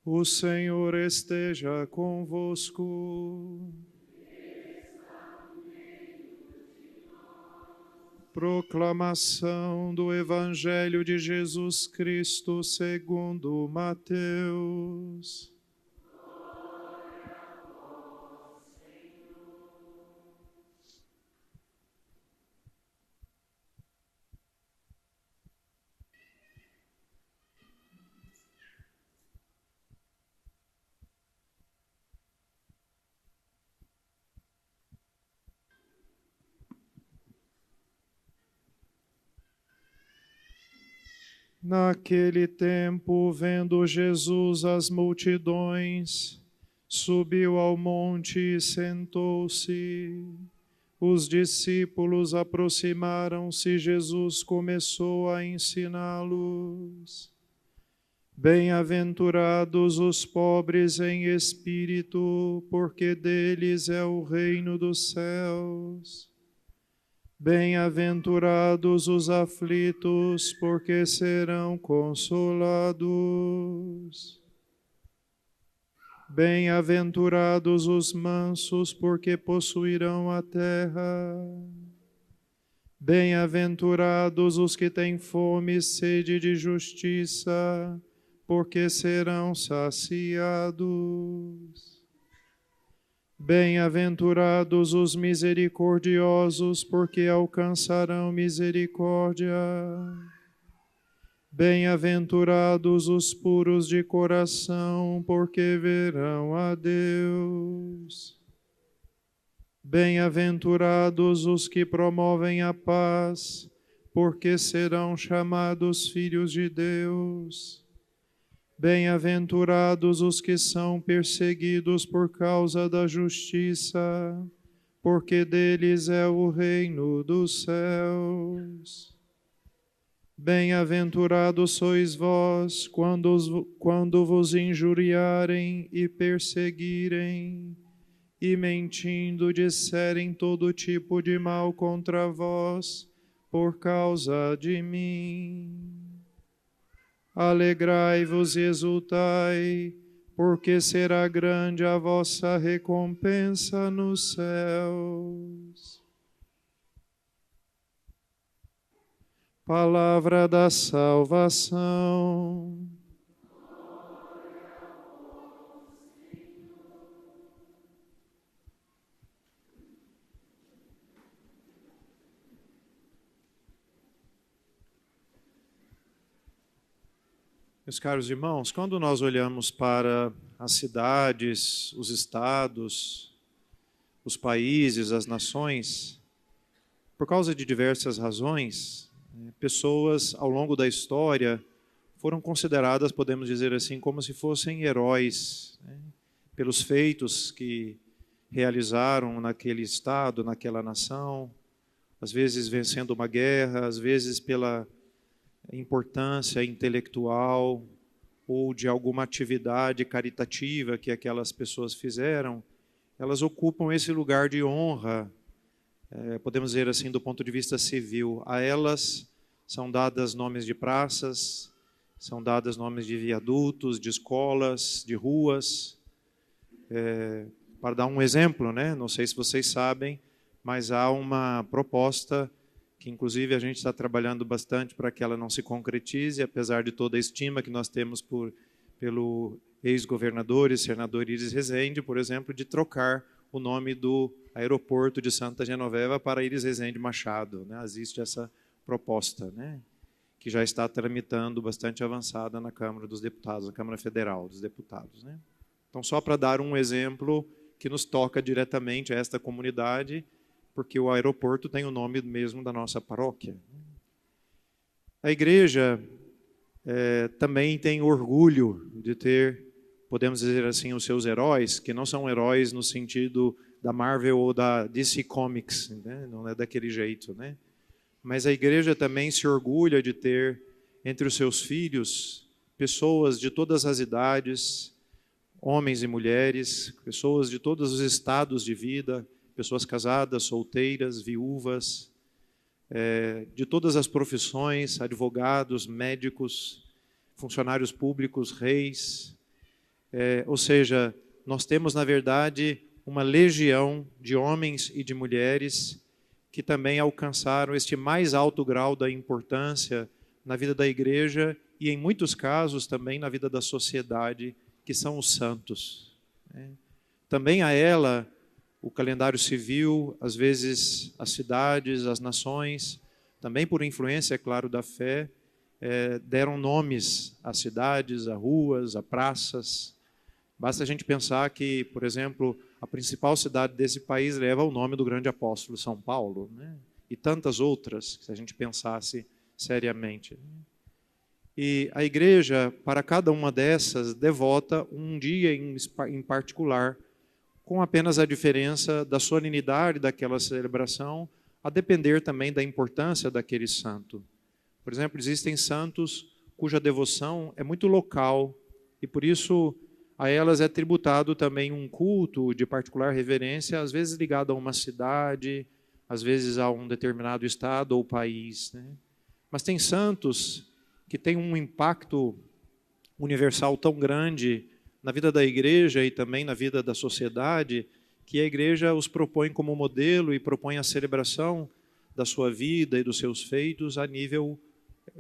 O Senhor esteja convosco. Proclamação do Evangelho de Jesus Cristo segundo Mateus. Naquele tempo, vendo Jesus as multidões, subiu ao monte e sentou-se. Os discípulos aproximaram-se e Jesus começou a ensiná-los. Bem-aventurados os pobres em espírito, porque deles é o reino dos céus. Bem-aventurados os aflitos, porque serão consolados. Bem-aventurados os mansos, porque possuirão a terra. Bem-aventurados os que têm fome e sede de justiça, porque serão saciados. Bem-aventurados os misericordiosos, porque alcançarão misericórdia. Bem-aventurados os puros de coração, porque verão a Deus. Bem-aventurados os que promovem a paz, porque serão chamados filhos de Deus. Bem-aventurados os que são perseguidos por causa da justiça, porque deles é o reino dos céus. Bem-aventurados sois vós, quando vos injuriarem e perseguirem, e mentindo disserem todo tipo de mal contra vós, por causa de mim. Alegrai-vos e exultai, porque será grande a vossa recompensa nos céus. Palavra da salvação. Meus caros irmãos, quando nós olhamos para as cidades, os estados, os países, as nações, por causa de diversas razões, pessoas ao longo da história foram consideradas, podemos dizer assim, como se fossem heróis, pelos feitos que realizaram naquele estado, naquela nação, às vezes vencendo uma guerra, às vezes pela importância intelectual ou de alguma atividade caritativa que aquelas pessoas fizeram, elas ocupam esse lugar de honra, podemos dizer assim, do ponto de vista civil. A elas são dadas nomes de praças, são dadas nomes de viadutos, de escolas, de ruas. Para dar um exemplo, não sei se vocês sabem, mas há uma proposta que inclusive a gente está trabalhando bastante para que ela não se concretize, apesar de toda a estima que nós temos pelo ex-governador e senador Iris Rezende, por exemplo, de trocar o nome do aeroporto de Santa Genoveva para Iris Rezende Machado. Existe essa proposta, que já está tramitando bastante avançada na Câmara dos Deputados, na Câmara Federal dos Deputados. Então, só para dar um exemplo que nos toca diretamente a esta comunidade, porque o aeroporto tem o nome mesmo da nossa paróquia. A igreja também tem orgulho de ter, podemos dizer assim, os seus heróis, que não são heróis no sentido da Marvel ou da DC Comics, não é daquele jeito. Mas a igreja também se orgulha de ter entre os seus filhos pessoas de todas as idades, homens e mulheres, pessoas de todos os estados de vida, pessoas casadas, solteiras, viúvas, de todas as profissões, advogados, médicos, funcionários públicos, reis, Ou seja, nós temos, na verdade, uma legião de homens e de mulheres que também alcançaram este mais alto grau da importância na vida da igreja e, em muitos casos, também na vida da sociedade, que são os santos. Também a ela, o calendário civil, às vezes as cidades, as nações, também por influência, é claro, da fé, deram nomes às cidades, a ruas, a praças. Basta a gente pensar que, por exemplo, a principal cidade desse país leva o nome do grande apóstolo São Paulo, né? E tantas outras, se a gente pensasse seriamente. E a igreja, para cada uma dessas, devota um dia em particular, com apenas a diferença da solenidade daquela celebração, a depender também da importância daquele santo. Por exemplo, existem santos cuja devoção é muito local e, por isso, a elas é tributado também um culto de particular reverência, às vezes ligado a uma cidade, às vezes a um determinado estado ou país, né? Mas tem santos que têm um impacto universal tão grande na vida da igreja e também na vida da sociedade, que a igreja os propõe como modelo e propõe a celebração da sua vida e dos seus feitos a nível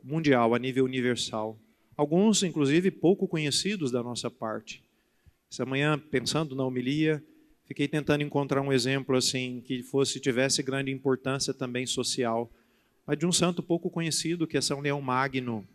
mundial, a nível universal. Alguns, inclusive, pouco conhecidos da nossa parte. Essa manhã, pensando na homilia, fiquei tentando encontrar um exemplo assim que tivesse grande importância também social, mas de um santo pouco conhecido, que é São Leão Magno,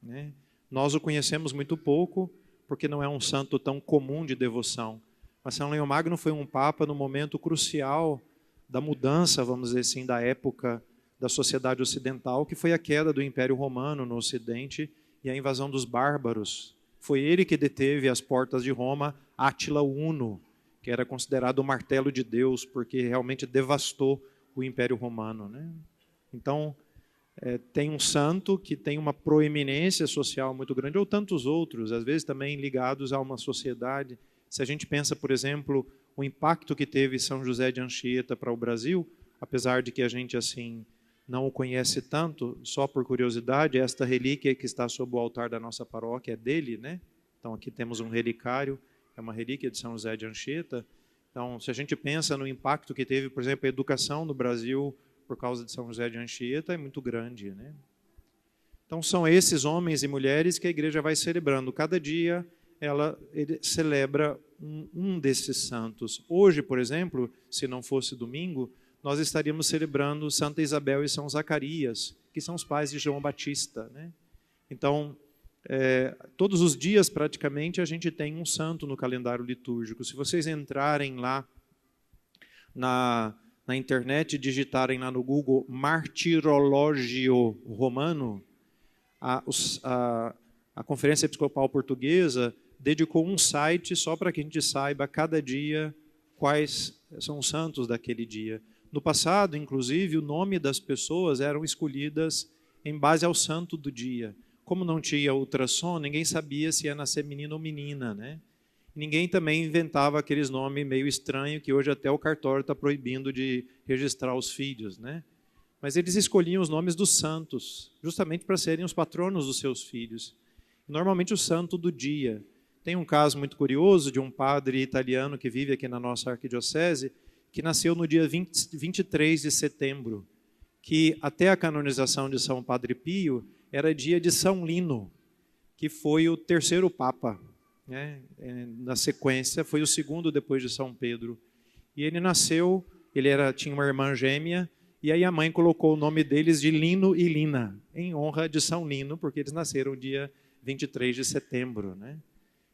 né? Nós o conhecemos muito pouco, porque não é um santo tão comum de devoção. Mas São Leão Magno foi um papa no momento crucial da mudança, vamos dizer assim, da época da sociedade ocidental, que foi a queda do Império Romano no Ocidente e a invasão dos bárbaros. Foi ele que deteve às portas de Roma Átila Uno, que era considerado o martelo de Deus, porque realmente devastou o Império Romano, né? Então, tem um santo que tem uma proeminência social muito grande, ou tantos outros, às vezes também ligados a uma sociedade. Se a gente pensa, por exemplo, o impacto que teve São José de Anchieta para o Brasil, apesar de que a gente assim não o conhece tanto, só por curiosidade, esta relíquia que está sob o altar da nossa paróquia é dele, né? Então aqui temos um relicário, é uma relíquia de São José de Anchieta. Então, se a gente pensa no impacto que teve, por exemplo, a educação no Brasil por causa de São José de Anchieta, é muito grande, né? Então, são esses homens e mulheres que a igreja vai celebrando. Cada dia ele celebra um desses santos. Hoje, por exemplo, se não fosse domingo, nós estaríamos celebrando Santa Isabel e São Zacarias, que são os pais de João Batista, né? Então, todos os dias, praticamente, a gente tem um santo no calendário litúrgico. Se vocês entrarem lá na internet e digitarem lá no Google Martirológio Romano, a Conferência Episcopal Portuguesa dedicou um site só para que a gente saiba cada dia quais são os santos daquele dia. No passado, inclusive, o nome das pessoas eram escolhidas em base ao santo do dia. Como não tinha ultrassom, ninguém sabia se ia nascer menino ou menina, né? Ninguém também inventava aqueles nomes meio estranhos que hoje até o cartório está proibindo de registrar os filhos, né? Mas eles escolhiam os nomes dos santos, justamente para serem os patronos dos seus filhos. Normalmente o santo do dia. Tem um caso muito curioso de um padre italiano que vive aqui na nossa arquidiocese, que nasceu no dia 23 de setembro, que até a canonização de São Padre Pio era dia de São Lino, que foi o terceiro papa, né? Na sequência, foi o segundo depois de São Pedro. E ele nasceu, tinha uma irmã gêmea, e aí a mãe colocou o nome deles de Lino e Lina, em honra de São Lino, porque eles nasceram dia 23 de setembro, né?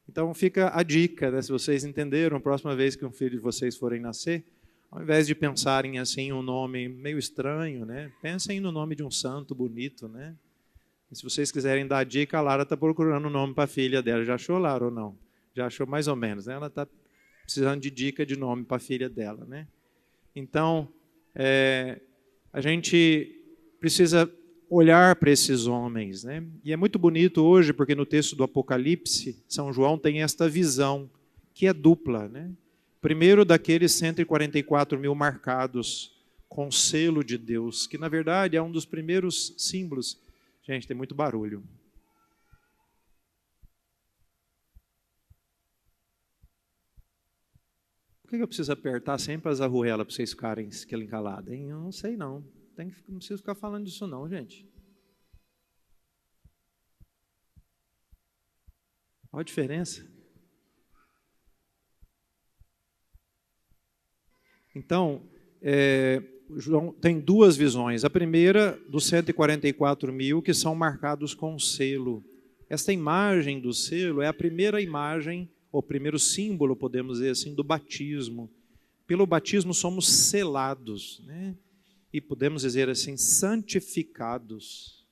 Então fica a dica, né? Se vocês entenderam, a próxima vez que um filho de vocês forem nascer, ao invés de pensarem assim um nome meio estranho, né? Pensem no nome de um santo bonito, né? E se vocês quiserem dar a dica, a Lara está procurando um nome para a filha dela. Já achou, Lara, ou não? Já achou mais ou menos, né? Ela está precisando de dica de nome para a filha dela, né? Então, a gente precisa olhar para esses homens, né? E é muito bonito hoje, porque no texto do Apocalipse, São João tem esta visão, que é dupla, né? Primeiro, daqueles 144 mil marcados com o selo de Deus, que na verdade é um dos primeiros símbolos. Gente, tem muito barulho. que eu preciso apertar sempre as arruelas para vocês ficarem encalados, hein? Eu não sei, não. Não preciso ficar falando disso, não, gente. Olha a diferença. Então, João tem duas visões. A primeira, dos 144.000, que são marcados com selo. Esta imagem do selo é a primeira imagem, ou primeiro símbolo, podemos dizer assim, do batismo. Pelo batismo somos selados, né? E podemos dizer assim, santificados.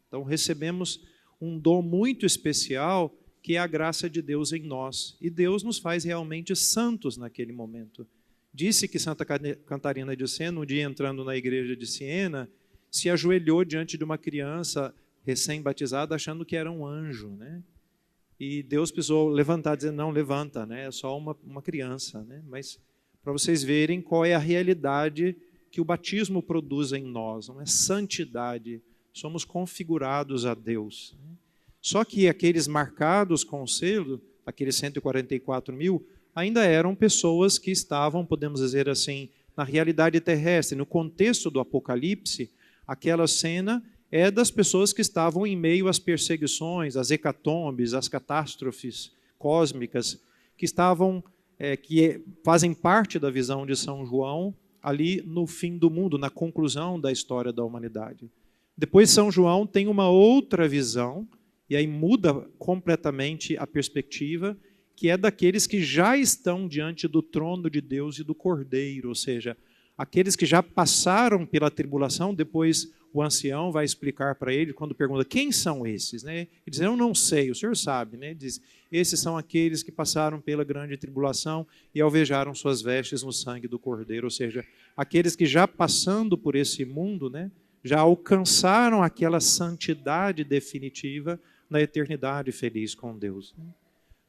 Então recebemos um dom muito especial, que é a graça de Deus em nós. E Deus nos faz realmente santos naquele momento. Disse que Santa Catarina de Sena, um dia entrando na igreja de Siena, se ajoelhou diante de uma criança recém-batizada, achando que era um anjo, né? E Deus precisou levantar, dizer, não, levanta, né? É só uma criança, né? Mas para vocês verem qual é a realidade que o batismo produz em nós, não é santidade, somos configurados a Deus. Só que aqueles marcados com o selo, aqueles 144.000, ainda eram pessoas que estavam, podemos dizer assim, na realidade terrestre. No contexto do Apocalipse, aquela cena é das pessoas que estavam em meio às perseguições, às hecatombes, às catástrofes cósmicas, que fazem parte da visão de São João, ali no fim do mundo, na conclusão da história da humanidade. Depois São João tem uma outra visão, e aí muda completamente a perspectiva, que é daqueles que já estão diante do trono de Deus e do Cordeiro, ou seja, aqueles que já passaram pela tribulação. Depois o ancião vai explicar para ele, quando pergunta, quem são esses? Né? Ele diz, eu não sei, o senhor sabe. Né? Ele diz, esses são aqueles que passaram pela grande tribulação e alvejaram suas vestes no sangue do Cordeiro, ou seja, aqueles que já passando por esse mundo, né, já alcançaram aquela santidade definitiva na eternidade feliz com Deus.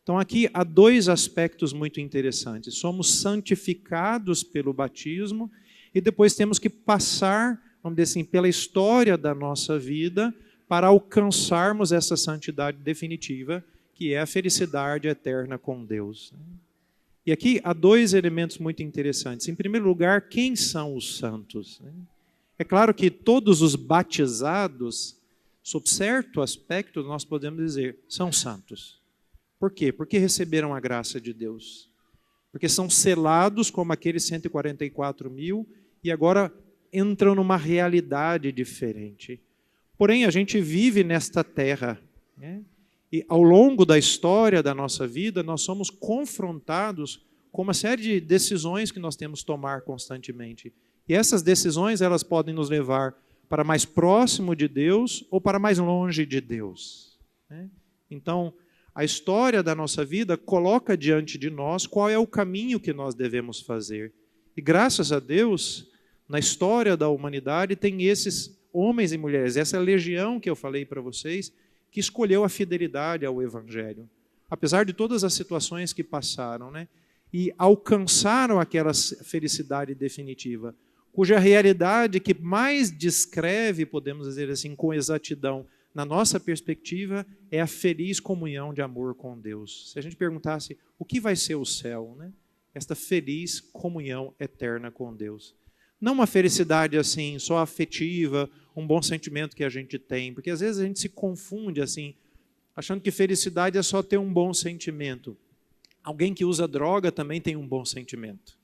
Então aqui há dois aspectos muito interessantes. Somos santificados pelo batismo e depois temos que passar, vamos dizer assim, pela história da nossa vida para alcançarmos essa santidade definitiva, que é a felicidade eterna com Deus. E aqui há dois elementos muito interessantes. Em primeiro lugar, quem são os santos? É claro que todos os batizados, sob certo aspecto, nós podemos dizer, são santos. Por quê? Porque receberam a graça de Deus. Porque são selados como aqueles 144.000 e agora entram numa realidade diferente. Porém, a gente vive nesta terra, né? E ao longo da história da nossa vida, nós somos confrontados com uma série de decisões que nós temos que tomar constantemente. E essas decisões, elas podem nos levar para mais próximo de Deus ou para mais longe de Deus, né? Então, a história da nossa vida coloca diante de nós qual é o caminho que nós devemos fazer. E graças a Deus, na história da humanidade, tem esses homens e mulheres, essa legião que eu falei para vocês, que escolheu a fidelidade ao Evangelho. Apesar de todas as situações que passaram, né? E alcançaram aquela felicidade definitiva, cuja realidade que mais descreve, podemos dizer assim, com exatidão, na nossa perspectiva, é a feliz comunhão de amor com Deus. Se a gente perguntasse o que vai ser o céu, né? Esta feliz comunhão eterna com Deus. Não uma felicidade assim, só afetiva, um bom sentimento que a gente tem, porque às vezes a gente se confunde assim, achando que felicidade é só ter um bom sentimento. Alguém que usa droga também tem um bom sentimento.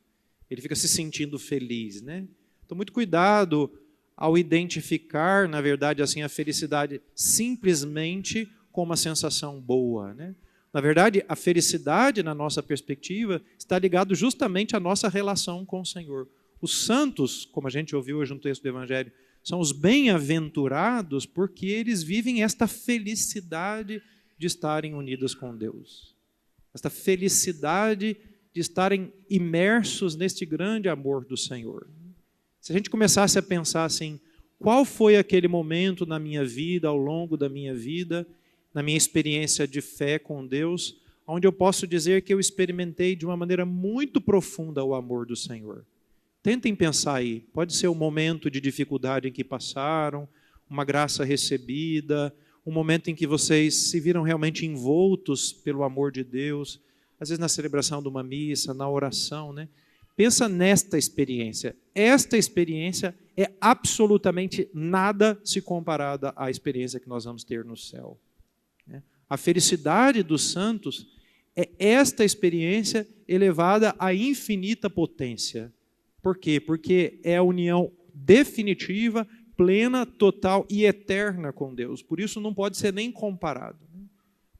Ele fica se sentindo feliz, né? Então, muito cuidado ao identificar, na verdade, assim, a felicidade simplesmente com uma sensação boa, né? Na verdade, a felicidade, na nossa perspectiva, está ligado justamente à nossa relação com o Senhor. Os santos, como a gente ouviu hoje no texto do Evangelho, são os bem-aventurados porque eles vivem esta felicidade de estarem unidos com Deus. Esta felicidade de estarem imersos neste grande amor do Senhor. Se a gente começasse a pensar assim, qual foi aquele momento na minha vida, ao longo da minha vida, na minha experiência de fé com Deus, onde eu posso dizer que eu experimentei de uma maneira muito profunda o amor do Senhor. Tentem pensar aí, pode ser um momento de dificuldade em que passaram, uma graça recebida, um momento em que vocês se viram realmente envoltos pelo amor de Deus, às vezes na celebração de uma missa, na oração, né? Pensa nesta experiência. Esta experiência é absolutamente nada se comparada à experiência que nós vamos ter no céu. A felicidade dos santos é esta experiência elevada à infinita potência. Por quê? Porque é a união definitiva, plena, total e eterna com Deus. Por isso não pode ser nem comparado.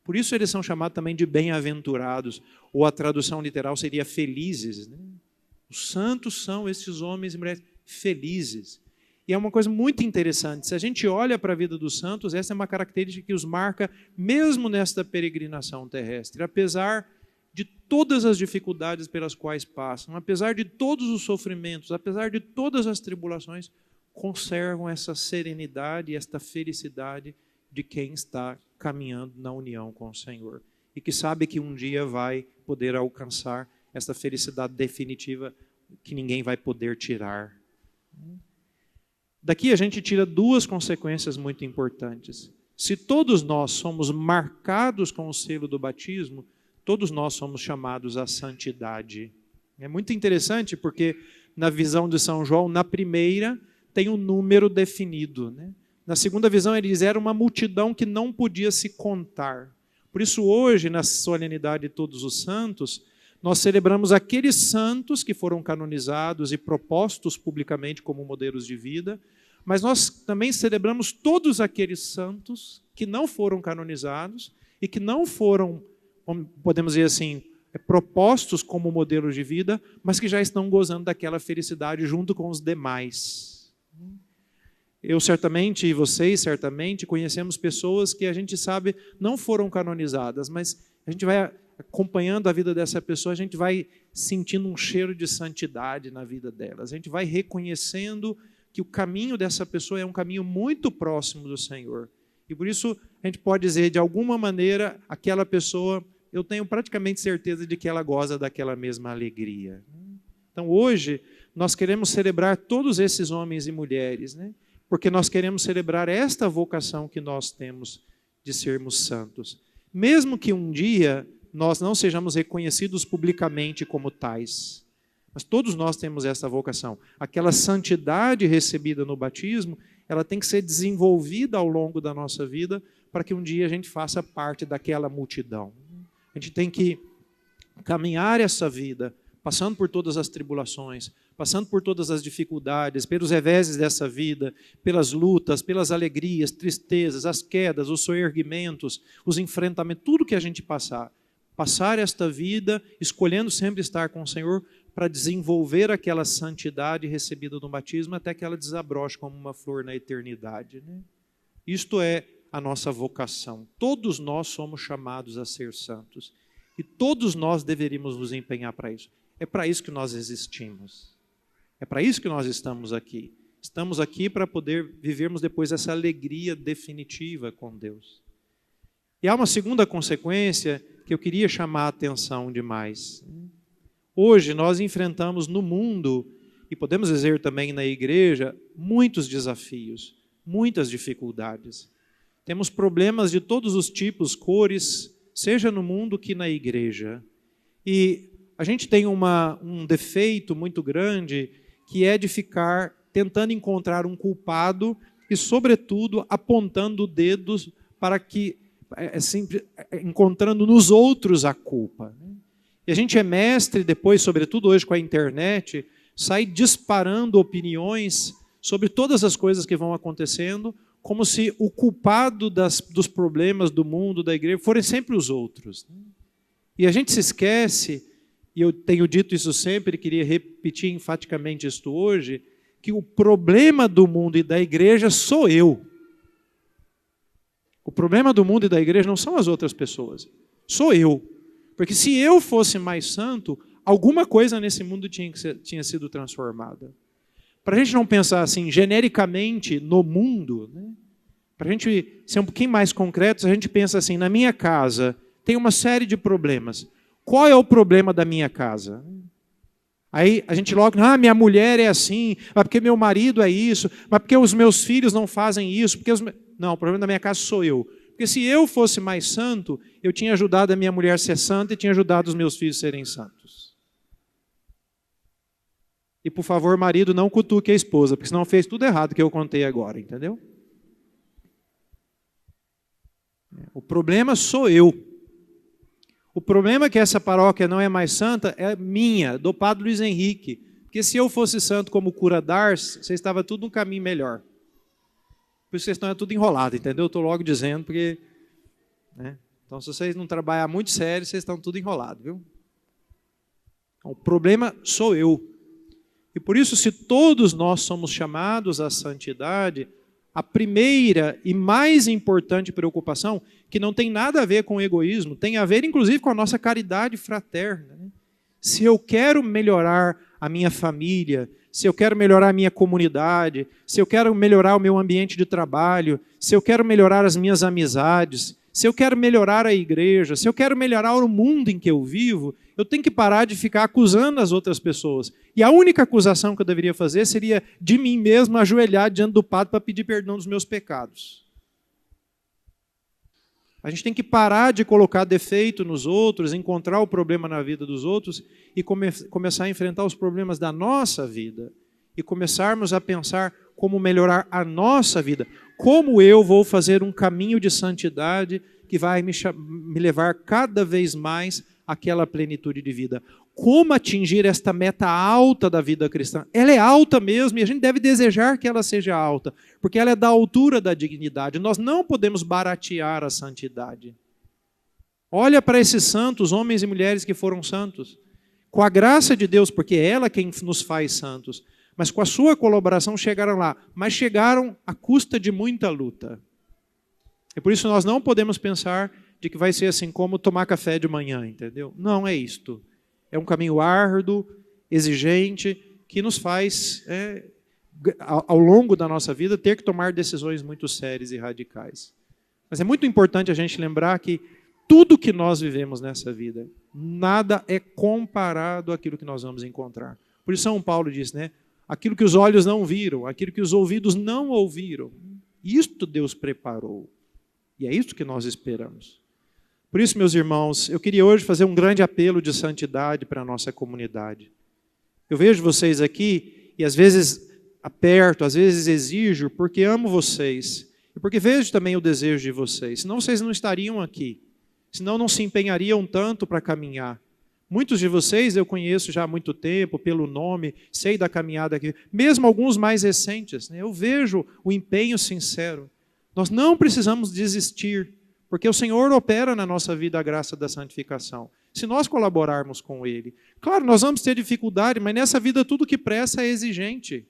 Por isso eles são chamados também de bem-aventurados, ou a tradução literal seria felizes. Os santos são esses homens e mulheres felizes. E é uma coisa muito interessante, se a gente olha para a vida dos santos, essa é uma característica que os marca mesmo nesta peregrinação terrestre. Apesar de todas as dificuldades pelas quais passam, apesar de todos os sofrimentos, apesar de todas as tribulações, conservam essa serenidade e esta felicidade de quem está caminhando na união com o Senhor. E que sabe que um dia vai poder alcançar essa felicidade definitiva que ninguém vai poder tirar. Daqui a gente tira duas consequências muito importantes. Se todos nós somos marcados com o selo do batismo, todos nós somos chamados à santidade. É muito interessante porque na visão de São João, na primeira, tem um número definido. Na segunda visão, ele diz, era uma multidão que não podia se contar. Por isso, hoje, na solenidade de Todos os Santos, nós celebramos aqueles santos que foram canonizados e propostos publicamente como modelos de vida, mas nós também celebramos todos aqueles santos que não foram canonizados e que não foram, podemos dizer assim, propostos como modelos de vida, mas que já estão gozando daquela felicidade junto com os demais. Eu certamente, e vocês certamente, conhecemos pessoas que a gente sabe não foram canonizadas, mas a gente vai acompanhando a vida dessa pessoa, a gente vai sentindo um cheiro de santidade na vida delas. A gente vai reconhecendo que o caminho dessa pessoa é um caminho muito próximo do Senhor. E por isso a gente pode dizer, de alguma maneira, aquela pessoa, eu tenho praticamente certeza de que ela goza daquela mesma alegria. Então hoje nós queremos celebrar todos esses homens e mulheres, porque nós queremos celebrar esta vocação que nós temos de sermos santos. Mesmo que um dia nós não sejamos reconhecidos publicamente como tais. Mas todos nós temos essa vocação. Aquela santidade recebida no batismo, ela tem que ser desenvolvida ao longo da nossa vida para que um dia a gente faça parte daquela multidão. A gente tem que caminhar essa vida, passando por todas as tribulações, passando por todas as dificuldades, pelos reveses dessa vida, pelas lutas, pelas alegrias, tristezas, as quedas, os soerguimentos, os enfrentamentos, tudo que a gente passar esta vida escolhendo sempre estar com o Senhor para desenvolver aquela santidade recebida no batismo até que ela desabroche como uma flor na eternidade. Isto é a nossa vocação. Todos nós somos chamados a ser santos e todos nós deveríamos nos empenhar para isso. É para isso que nós existimos. É para isso que nós estamos aqui. Estamos aqui para poder vivermos depois essa alegria definitiva com Deus. E há uma segunda consequência que eu queria chamar a atenção demais. Hoje nós enfrentamos no mundo, e podemos dizer também na igreja, muitos desafios, muitas dificuldades. Temos problemas de todos os tipos, cores, seja no mundo que na igreja. E a gente tem um defeito muito grande, que é de ficar tentando encontrar um culpado e, sobretudo, apontando dedos para que encontrando nos outros a culpa. E a gente é mestre, depois, sobretudo hoje com a internet, sai disparando opiniões sobre todas as coisas que vão acontecendo, como se o culpado dos problemas do mundo, da igreja, forem sempre os outros. E a gente se esquece, e eu tenho dito isso sempre, e queria repetir enfaticamente isto hoje, que o problema do mundo e da igreja sou eu. O problema do mundo e da igreja não são as outras pessoas, sou eu. Porque se eu fosse mais santo, alguma coisa nesse mundo tinha sido transformada. Para a gente não pensar assim, genericamente, no mundo, para a gente ser um pouquinho mais concretos, a gente pensa assim, na minha casa tem uma série de problemas. Qual é o problema da minha casa? Aí a gente logo, minha mulher é assim, mas porque meu marido é isso, mas porque os meus filhos não fazem isso, Não, o problema da minha casa sou eu. Porque se eu fosse mais santo, eu tinha ajudado a minha mulher a ser santa e tinha ajudado os meus filhos a serem santos. E, por favor, marido, não cutuque a esposa, porque senão fez tudo errado que eu contei agora, entendeu? O problema sou eu. O problema é que essa paróquia não é mais santa é minha, do padre Luiz Henrique. Porque se eu fosse santo como cura d'Ars, vocês estavam tudo num caminho melhor. Por isso vocês estão tudo enrolado, entendeu? Eu estou logo dizendo, porque... né? Então, se vocês não trabalhar muito sério, vocês estão tudo enrolados, viu? Então, o problema sou eu. E por isso, se todos nós somos chamados à santidade, a primeira e mais importante preocupação, que não tem nada a ver com o egoísmo, tem a ver, inclusive, com a nossa caridade fraterna. Né? Se eu quero melhorar a minha família, se eu quero melhorar a minha comunidade, se eu quero melhorar o meu ambiente de trabalho, se eu quero melhorar as minhas amizades, se eu quero melhorar a igreja, se eu quero melhorar o mundo em que eu vivo, eu tenho que parar de ficar acusando as outras pessoas. E a única acusação que eu deveria fazer seria de mim mesmo ajoelhar diante do padre para pedir perdão dos meus pecados. A gente tem que parar de colocar defeito nos outros, encontrar o problema na vida dos outros e começar a enfrentar os problemas da nossa vida. E começarmos a pensar como melhorar a nossa vida. Como eu vou fazer um caminho de santidade que vai me levar cada vez mais àquela plenitude de vida. Como atingir esta meta alta da vida cristã? Ela é alta mesmo e a gente deve desejar que ela seja alta, porque ela é da altura da dignidade. Nós não podemos baratear a santidade. Olha para esses santos, homens e mulheres que foram santos, com a graça de Deus, porque é ela quem nos faz santos, mas com a sua colaboração chegaram lá, mas chegaram à custa de muita luta. E por isso nós não podemos pensar de que vai ser assim como tomar café de manhã, entendeu? Não é isto. É um caminho árduo, exigente, que nos faz, ao longo da nossa vida, ter que tomar decisões muito sérias e radicais. Mas é muito importante a gente lembrar que tudo que nós vivemos nessa vida, nada é comparado àquilo que nós vamos encontrar. Por isso São Paulo diz, né? Aquilo que os olhos não viram, aquilo que os ouvidos não ouviram, isto Deus preparou. E é isso que nós esperamos. Por isso, meus irmãos, eu queria hoje fazer um grande apelo de santidade para a nossa comunidade. Eu vejo vocês aqui e às vezes aperto, às vezes exijo, porque amo vocês e porque vejo também o desejo de vocês. Senão vocês não estariam aqui, senão não se empenhariam tanto para caminhar. Muitos de vocês eu conheço já há muito tempo, pelo nome, sei da caminhada aqui, mesmo alguns mais recentes, né? Eu vejo o empenho sincero. Nós não precisamos desistir, porque o Senhor opera na nossa vida a graça da santificação. Se nós colaborarmos com Ele. Claro, nós vamos ter dificuldade, mas nessa vida tudo que pressa é exigente.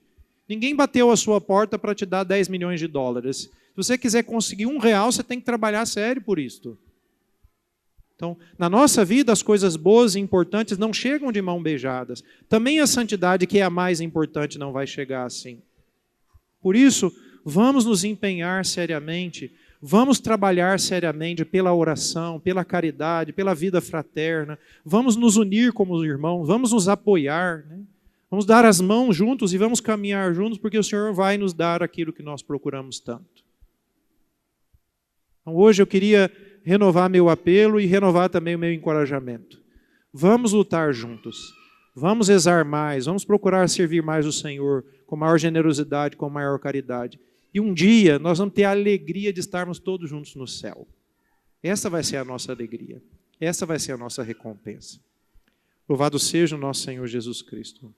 Ninguém bateu a sua porta para te dar 10 milhões de dólares. Se você quiser conseguir R$1, você tem que trabalhar sério por isto. Então, na nossa vida, as coisas boas e importantes não chegam de mão beijadas. Também a santidade, que é a mais importante, não vai chegar assim. Por isso, vamos nos empenhar seriamente, vamos trabalhar seriamente pela oração, pela caridade, pela vida fraterna, vamos nos unir como irmãos, vamos nos apoiar, né? Vamos dar as mãos juntos e vamos caminhar juntos, porque o Senhor vai nos dar aquilo que nós procuramos tanto. Então, hoje eu queria renovar meu apelo e renovar também o meu encorajamento. Vamos lutar juntos, vamos rezar mais, vamos procurar servir mais o Senhor com maior generosidade, com maior caridade. E um dia nós vamos ter a alegria de estarmos todos juntos no céu. Essa vai ser a nossa alegria, essa vai ser a nossa recompensa. Louvado seja o nosso Senhor Jesus Cristo.